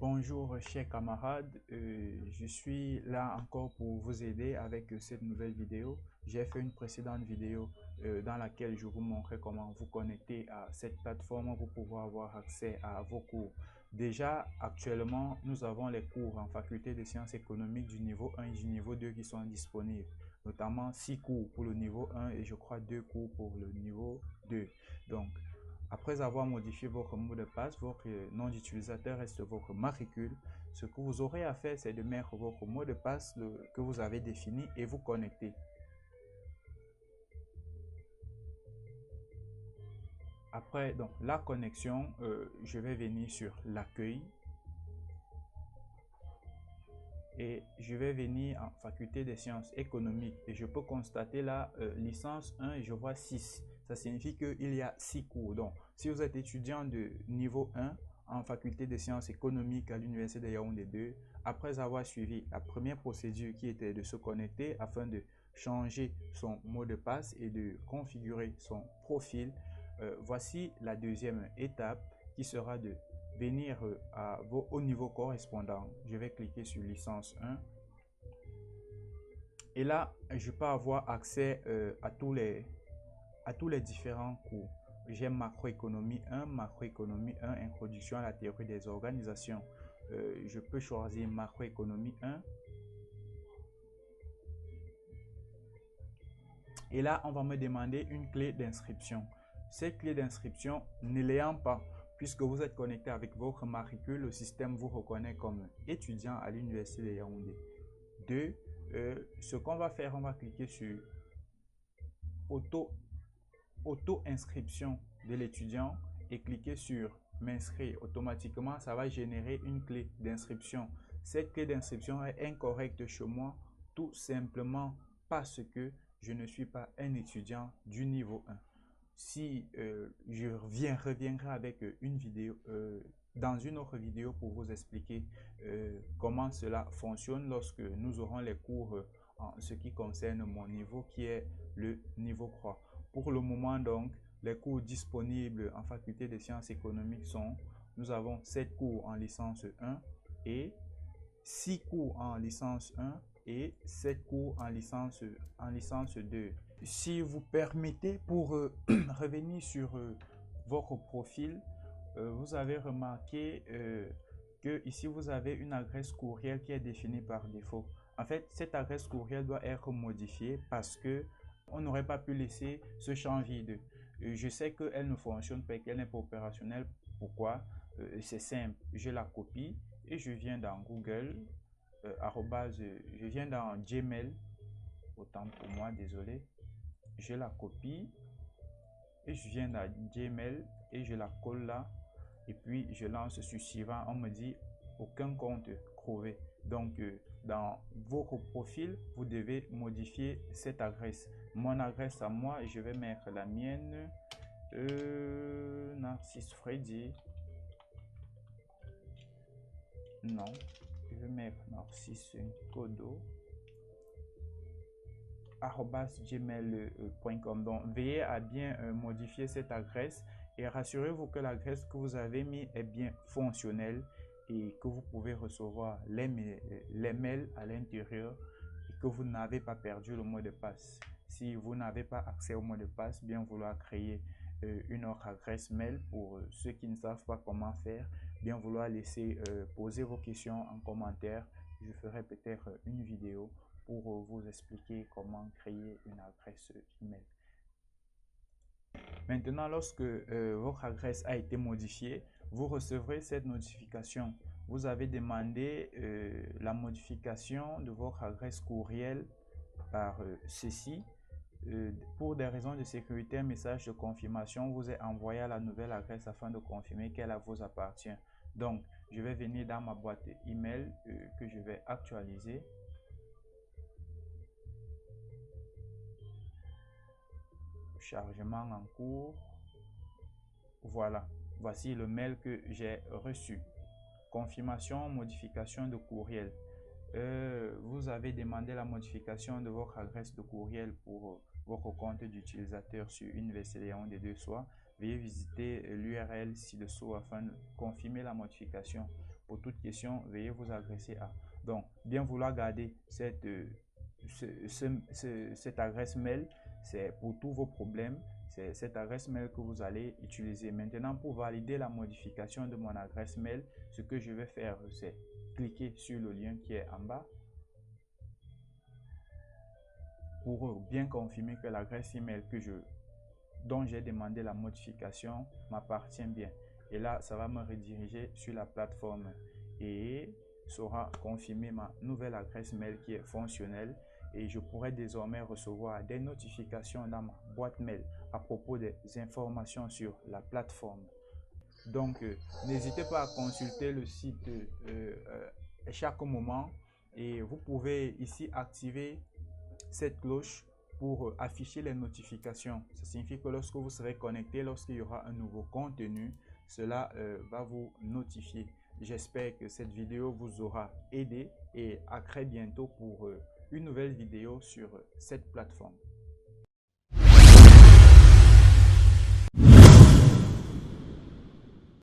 Bonjour chers camarades, je suis là encore pour vous aider avec cette nouvelle vidéo. J'ai fait une précédente vidéo dans laquelle je vous montrais comment vous connecter à cette plateforme pour pouvoir avoir accès à vos cours. Déjà, actuellement, nous avons les cours en faculté de sciences économiques du niveau 1 et du niveau 2 qui sont disponibles, notamment 6 cours pour le niveau 1 et je crois 2 cours pour le niveau 2. Donc, après avoir modifié votre mot de passe, votre nom d'utilisateur reste votre matricule. Ce que vous aurez à faire, c'est de mettre votre mot de passe que vous avez défini et vous connecter. Après donc la connexion, je vais venir sur l'accueil et je vais venir en faculté des sciences économiques et je peux constater la licence 1 et je vois 6. Ça signifie qu'il y a 6 cours. Donc, si vous êtes étudiant de niveau 1 en faculté des sciences économiques à l'université de Yaoundé 2, après avoir suivi la première procédure qui était de se connecter afin de changer son mot de passe et de configurer son profil, voici la deuxième étape qui sera de venir au niveau correspondant. Je vais cliquer sur licence 1 et là je peux avoir accès à tous les différents cours. J'ai macroéconomie 1, introduction à la théorie des organisations. Je peux choisir macroéconomie 1 et là on va me demander une clé d'inscription. Cette clé d'inscription, ne l'ayant pas, puisque vous êtes connecté avec votre matricule, le système vous reconnaît comme étudiant à l'université de Yaoundé 2. Ce qu'on va faire, on va cliquer sur auto-inscription de l'étudiant et cliquer sur m'inscrire. Automatiquement, ça va générer une clé d'inscription. Cette clé d'inscription est incorrecte chez moi, tout simplement parce que je ne suis pas un étudiant du niveau 1. Si je reviendrai avec une vidéo, dans une autre vidéo pour vous expliquer comment cela fonctionne lorsque nous aurons les cours en ce qui concerne mon niveau qui est le niveau 3. Pour le moment donc, les cours disponibles en faculté des sciences économiques sont, nous avons 7 cours en licence 1 et 6 cours en licence 1 et 7 cours en licence 2. Si vous permettez, pour revenir sur votre profil, vous avez remarqué que ici vous avez une adresse courriel qui est définie par défaut. En fait, cette adresse courriel doit être modifiée parce que on n'aurait pas pu laisser ce champ vide. Je sais qu'elle ne fonctionne pas et qu'elle n'est pas opérationnelle. Pourquoi? C'est simple, je la copie et je viens dans Google, je viens dans Gmail, autant pour moi, désolé. Je la copie et je viens dans Gmail et je la colle là et puis je lance sur suivant. On me dit aucun compte trouvé. Donc dans votre profil, vous devez modifier cette adresse. Mon adresse à moi, je vais mettre la mienne, Narcisse Freddy. Non, je vais mettre Narcisse Kodo @gmail.com. Donc veillez à bien modifier cette adresse et rassurez-vous que l'adresse que vous avez mis est bien fonctionnelle et que vous pouvez recevoir les mails à l'intérieur et que vous n'avez pas perdu le mot de passe. Si vous n'avez pas accès au mot de passe, bien vouloir créer une autre adresse mail. Pour ceux qui ne savent pas comment faire, bien vouloir laisser poser vos questions en commentaire. Je ferai peut-être une vidéo pour vous expliquer comment créer une adresse email. Maintenant, lorsque votre adresse a été modifiée, vous recevrez cette notification. Vous avez demandé la modification de votre adresse courriel par ceci. Pour des raisons de sécurité, un message de confirmation vous est envoyé à la nouvelle adresse afin de confirmer qu'elle vous appartient. Donc, je vais venir dans ma boîte email que je vais actualiser. Chargement en cours. Voilà, voici le mail que j'ai reçu. Confirmation, modification de courriel. Vous avez demandé la modification de votre adresse de courriel pour votre compte d'utilisateur sur Université de Yaoundé 2. Veuillez visiter l'URL ci-dessous afin de confirmer la modification. Pour toute question, veuillez vous adresser à. Donc, bien vouloir garder cette adresse mail, c'est pour tous vos problèmes. C'est cette adresse mail que vous allez utiliser. Maintenant, pour valider la modification de mon adresse mail, ce que je vais faire, c'est cliquer sur le lien qui est en bas pour bien confirmer que l'adresse email dont j'ai demandé la modification m'appartient bien. Et là, ça va me rediriger sur la plateforme et saura confirmer ma nouvelle adresse mail qui est fonctionnelle, et je pourrai désormais recevoir des notifications dans ma boîte mail à propos des informations sur la plateforme. Donc, n'hésitez pas à consulter le site chaque moment, et vous pouvez ici activer cette cloche pour afficher les notifications. Ça signifie que lorsque vous serez connecté, lorsqu'il y aura un nouveau contenu, cela va vous notifier. J'espère que cette vidéo vous aura aidé, et à très bientôt pour une nouvelle vidéo sur cette plateforme.